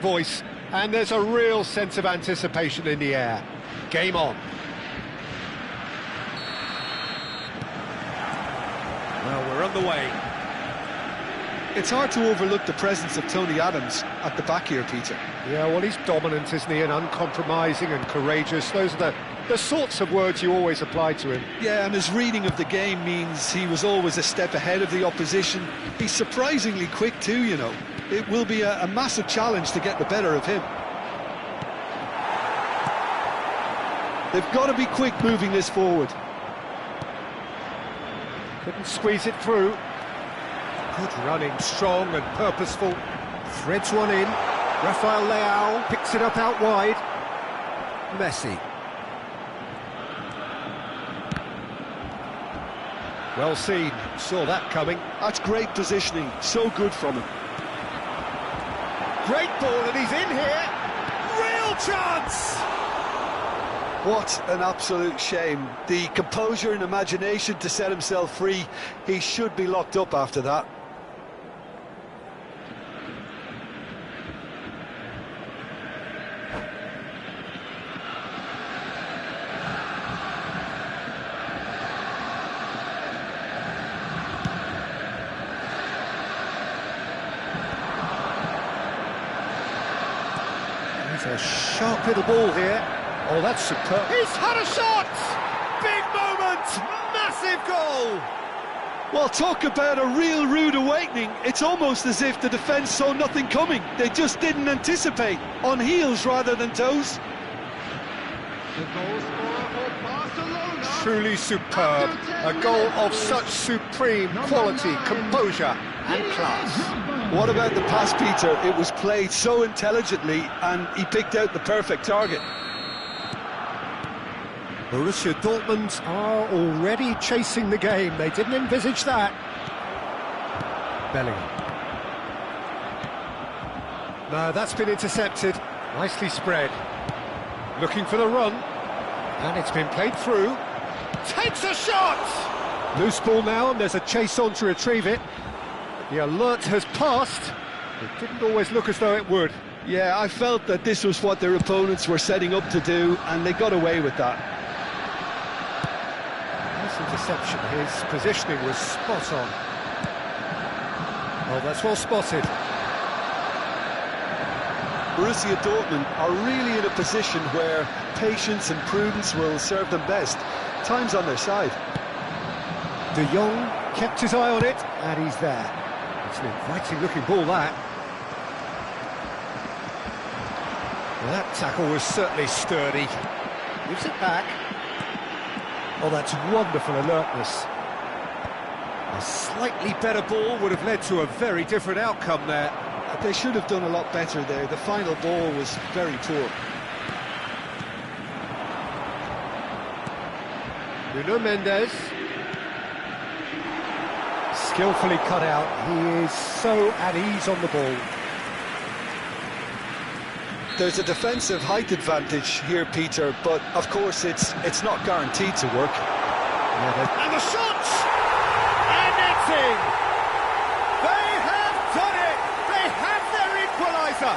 voice, and there's a real sense of anticipation in the air. Game on. Well, we're underway. It's hard to overlook the presence of Tony Adams at the back here, Peter. Yeah, well, he's dominant, isn't he, and uncompromising and courageous. Those are the sorts of words you always apply to him. Yeah, and his reading of the game means he was always a step ahead of the opposition. He's surprisingly quick too, you know. It will be a massive challenge to get the better of him. They've got to be quick moving this forward. Couldn't squeeze it through. Good running, strong and purposeful. Threads one in. Rafael Leao picks it up out wide. Messi. Well seen, saw that coming. That's great positioning, so good from him. Great ball, and he's in here. Real chance! What an absolute shame. The composure and imagination to set himself free. He should be locked up after that. A sharp little ball here. Oh, that's superb. He's had a shot! Big moment! Massive goal! Well, talk about a real rude awakening. It's almost as if the defence saw nothing coming. They just didn't anticipate. On heels rather than toes. Truly superb. A goal of such supreme quality, composure and class. What about the pass, Peter? It was played so intelligently and he picked out the perfect target. Borussia Dortmund are already chasing the game. They didn't envisage that. Bellingham. No, that's been intercepted. Nicely spread. Looking for the run. And it's been played through. Takes a shot! Loose ball now, and there's a chase on to retrieve it. The alert has passed. It didn't always look as though it would. Yeah, I felt that this was what their opponents were setting up to do, and they got away with that. Nice interception. His positioning was spot on. Oh, that's well spotted. Borussia Dortmund are really in a position where patience and prudence will serve them best. Time's on their side. De Jong kept his eye on it, and he's there. It's an inviting-looking ball, that. Well, that tackle was certainly sturdy. Gives it back. Oh, that's wonderful alertness. A slightly better ball would have led to a very different outcome there. They should have done a lot better there. The final ball was very poor. Nuno Mendes. Skillfully cut out. He is so at ease on the ball. There's a defensive height advantage here, Peter, but of course it's not guaranteed to work. And the shot! And it's in! They have done it! They have their equaliser!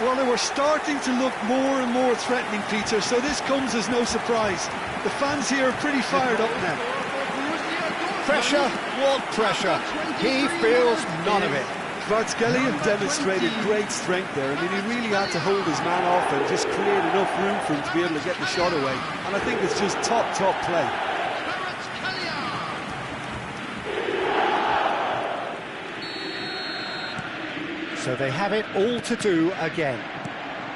Well, they were starting to look more and more threatening, Peter, so this comes as no surprise. The fans here are pretty fired up now. Pressure? What pressure? He feels none of it. Kvaratskhelia demonstrated great strength there. I mean, he really had to hold his man off and just create enough room for him to be able to get the shot away. And I think it's just top play. So they have it all to do again.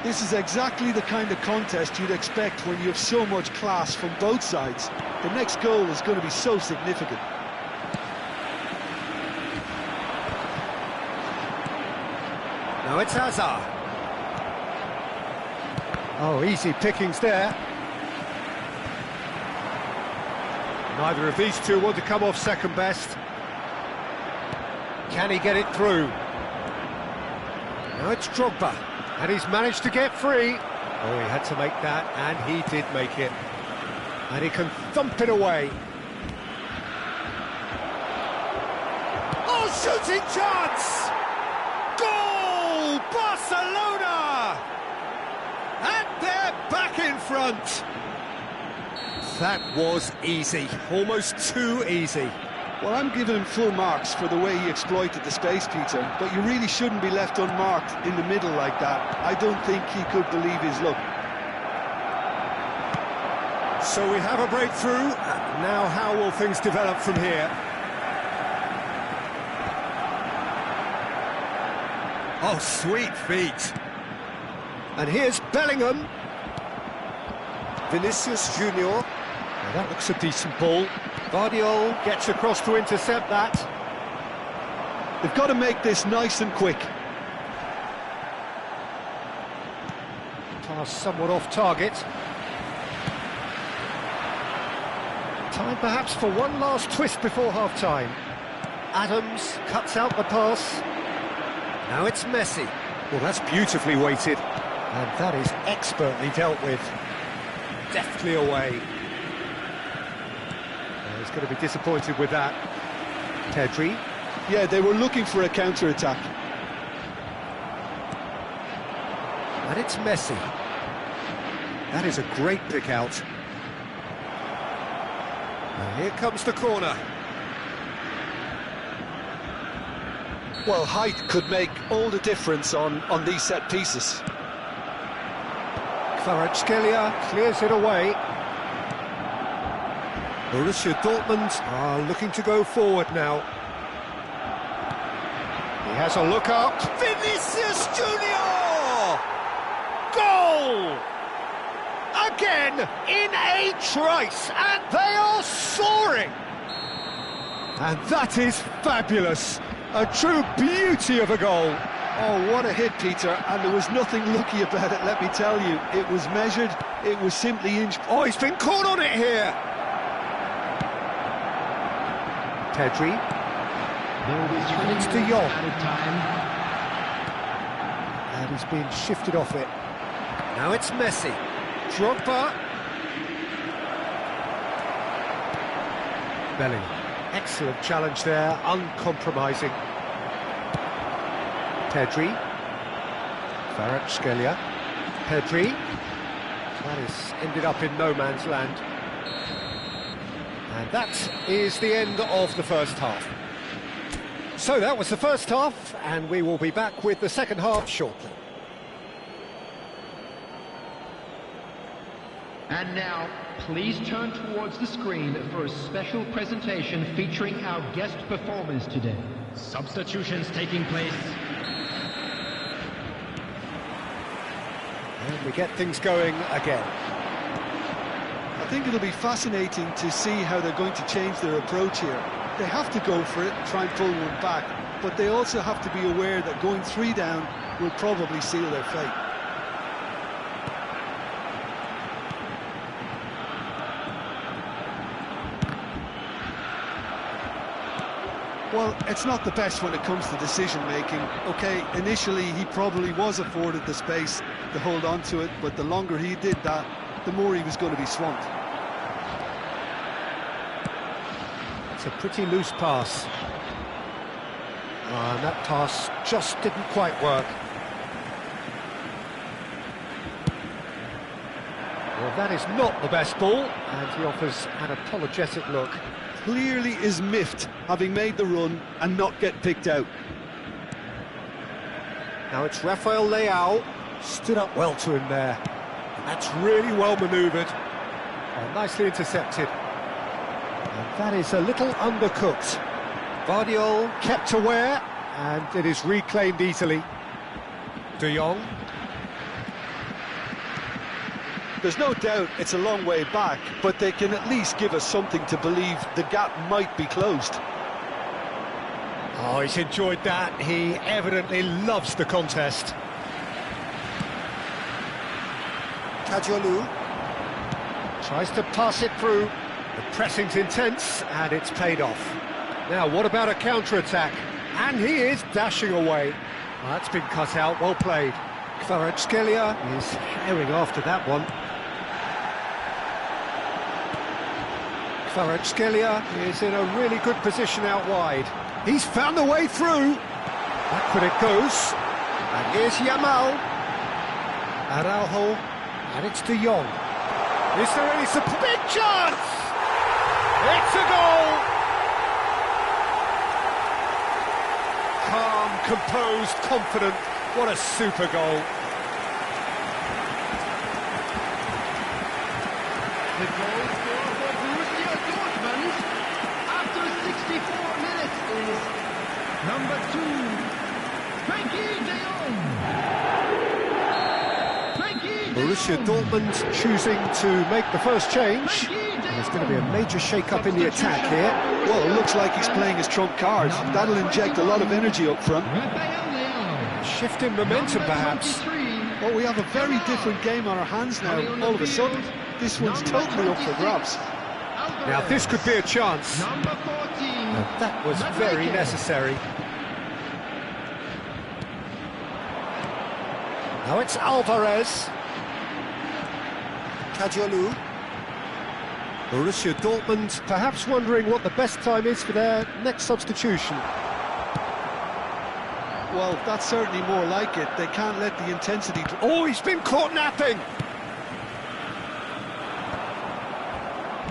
This is exactly the kind of contest you'd expect when you have so much class from both sides. The next goal is going to be so significant. Now it's Hazard. Oh, easy pickings there. Neither of these two want to come off second best. Can he get it through? Now it's Drogba, and he's managed to get free. Oh, he had to make that, and he did make it. And he can thump it away. Oh, shooting chance! Goal! Barcelona! back in front. That was easy, almost too easy. Well, I'm giving him full marks for the way he exploited the space, Peter, but you really shouldn't be left unmarked in the middle like that. I don't think he could believe his luck. So we have a breakthrough. Now how will things develop from here? Oh, sweet feet. And here's Bellingham. Vinicius Junior. Now that looks a decent ball. Guardiola gets across to intercept that. They've got to make this nice and quick. Pass somewhat off target. Time perhaps for one last twist before half-time. Adams cuts out the pass. Now it's Messi. Well, that's beautifully weighted. And that is expertly dealt with. Deftly away. He's going to be disappointed with that. Pedri. Yeah, they were looking for a counter-attack. And it's Messi. That is a great pick out. And here comes the corner. Well, height could make all the difference on these set pieces. Kvaratskhelia clears it away. Borussia Dortmund are looking to go forward now. He has a look up. Vinicius Junior! Goal! Again in a trice, and they are soaring! And that is fabulous. A true beauty of a goal. Oh, what a hit, Peter, and there was nothing lucky about it, let me tell you. It was measured, it was simply inched. Oh, he's been caught on it here. Pedri. It's De Jong. And he's been shifted off it. Now it's Messi. Drogba. Bellingham. Excellent challenge there, uncompromising. Pedri. Kvaratskhelia. Pedri. That has ended up in no man's land. And that is the end of the first half. So that was the first half, and we will be back with the second half shortly. And now, please turn towards the screen for a special presentation featuring our guest performers today. Substitutions taking place. And we get things going again. I think it'll be fascinating to see how they're going to change their approach here. They have to go for it and try and pull one back, but they also have to be aware that going 3 down will probably seal their fate. Well, it's not the best when it comes to decision-making. OK, initially he probably was afforded the space to hold on to it, but the longer he did that, the more he was going to be swamped. It's a pretty loose pass. And that pass just didn't quite work. Well, that is not the best ball, and he offers an apologetic look. Clearly is miffed, having made the run and not get picked out. Now it's Rafael Leao, stood up well to him there. That's really well manoeuvred. Oh, nicely intercepted. And that is a little undercooked. Guardiola kept aware, and it is reclaimed easily. De Jong. There's no doubt it's a long way back, but they can at least give us something to believe the gap might be closed. Oh, he's enjoyed that. He evidently loves the contest. Kajolu tries to pass it through. The pressing's intense, and it's paid off. Now, what about a counter-attack? And he is dashing away. Well, that's been cut out, well played. Kvaratskhelia is herring after that one. Kvaratskhelia is in a really good position out wide. He's found the way through. Back when it goes. And here's Yamal. Araujo And it's De Jong. Is there any support? Big chance! It's a goal! Calm, composed, confident. What a super goal. The goal scorer for Borussia Dortmund after 64 minutes is number 2, Frankie de Jong. Borussia Dortmund choosing to make the first change. There's going to be a major shake-up in the attack here. Well, it looks like he's playing his trump cards. That'll inject a lot of energy up front. Shift in momentum, perhaps. Well, we have a very different game on our hands now. All of a sudden, this one's totally up for grabs. Now, this could be a chance. Number 14. That was very necessary. Now it's Alvarez. Kajolu. Borussia Dortmund perhaps wondering what the best time is for their next substitution. Well, that's certainly more like it. They can't let the intensity... Oh, he's been caught napping!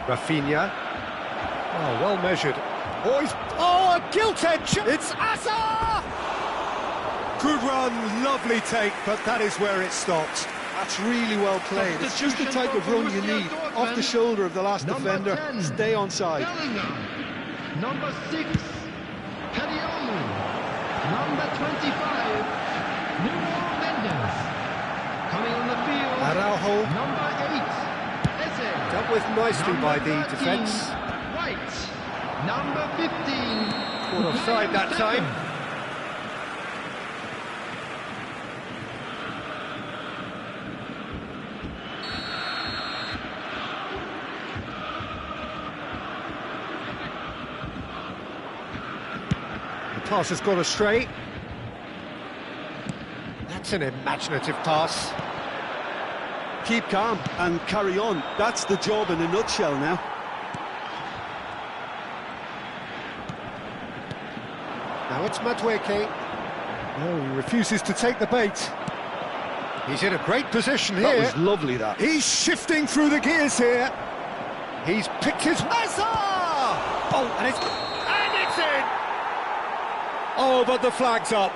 Rafinha. Oh, well measured. Oh, a gilt edge! It's Asa! Good run, lovely take, but that is where it stops. That's really well played. It's just the type of run you need. Off the shoulder of the last defender, 10, stay on side. Number 6, Kadiolu. Number 25, Nuno Mendes. Coming on the field, Araujo. Number 8, Eze. Dealt with nicely Number by the 13, defence. White. Number 15. Caught offside that time. The pass has gone astray. That's an imaginative pass. Keep calm and carry on. That's the job in a nutshell now. Now it's Madueke. No, he refuses to take the bait. He's in a great position here. That was lovely, that. He's shifting through the gears here. He's picked his... Mazza! Oh, and it's in! Oh, but the flag's up.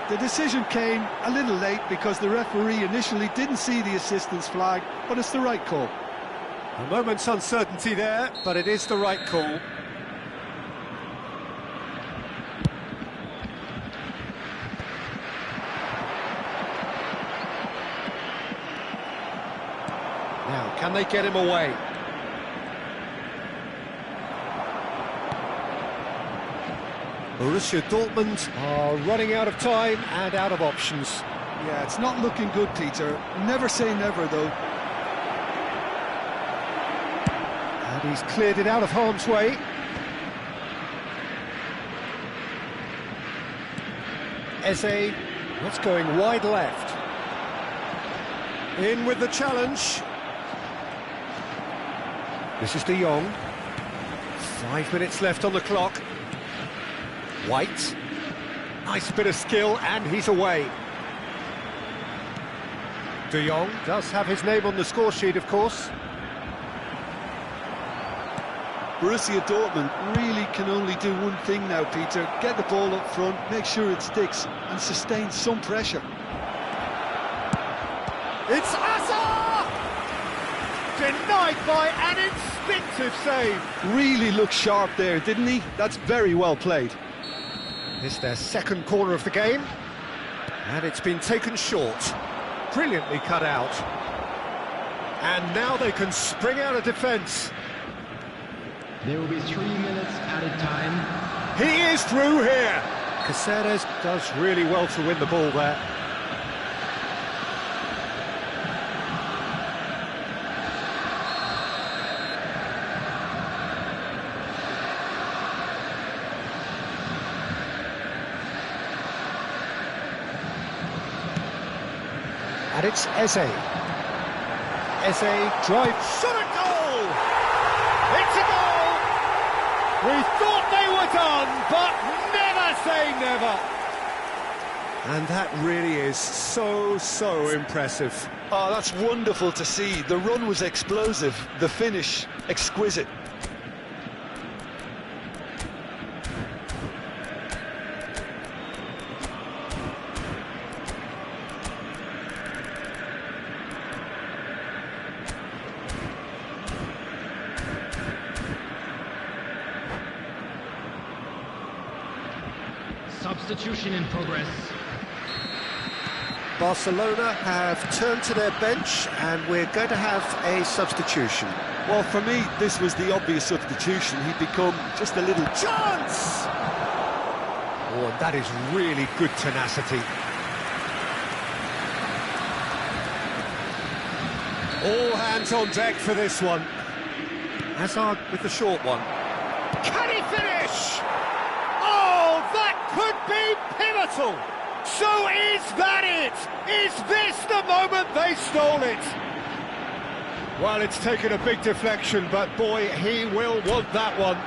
The decision came a little late because the referee initially didn't see the assistance flag, but it's the right call. A moment's uncertainty there, but it is the right call. Now, can they get him away? Borussia Dortmund are running out of time and out of options. Yeah, it's not looking good, Peter. Never say never, though. And he's cleared it out of harm's way. Eze, that's going wide left. In with the challenge. This is De Jong. 5 minutes left on the clock. White. Nice bit of skill, and he's away. De Jong does have his name on the score sheet, of course. Borussia Dortmund really can only do one thing now, Peter. Get the ball up front, make sure it sticks, and sustain some pressure. It's Asa! Denied by an instinctive save. Really looked sharp there, didn't he? That's very well played. It's their second corner of the game, and it's been taken short. Brilliantly cut out. And now they can spring out of defence. There will be 3 minutes added time. He is through here. Caceres does really well to win the ball there. And it's Eze. Eze drives, shot a goal! It's a goal! We thought they were done, but never say never! And that really is so impressive. Oh, that's wonderful to see. The run was explosive, the finish exquisite. Substitution in progress. Barcelona have turned to their bench and we're going to have a substitution. Well, for me, this was the obvious substitution. He'd become just a little Chance! Oh, and that is really good tenacity. All hands on deck for this one. Hazard with the short one. Can he finish? Oh, that could be pivotal! So is that it? Is this the moment they stole it? Well, it's taken a big deflection, but boy, he will want that one.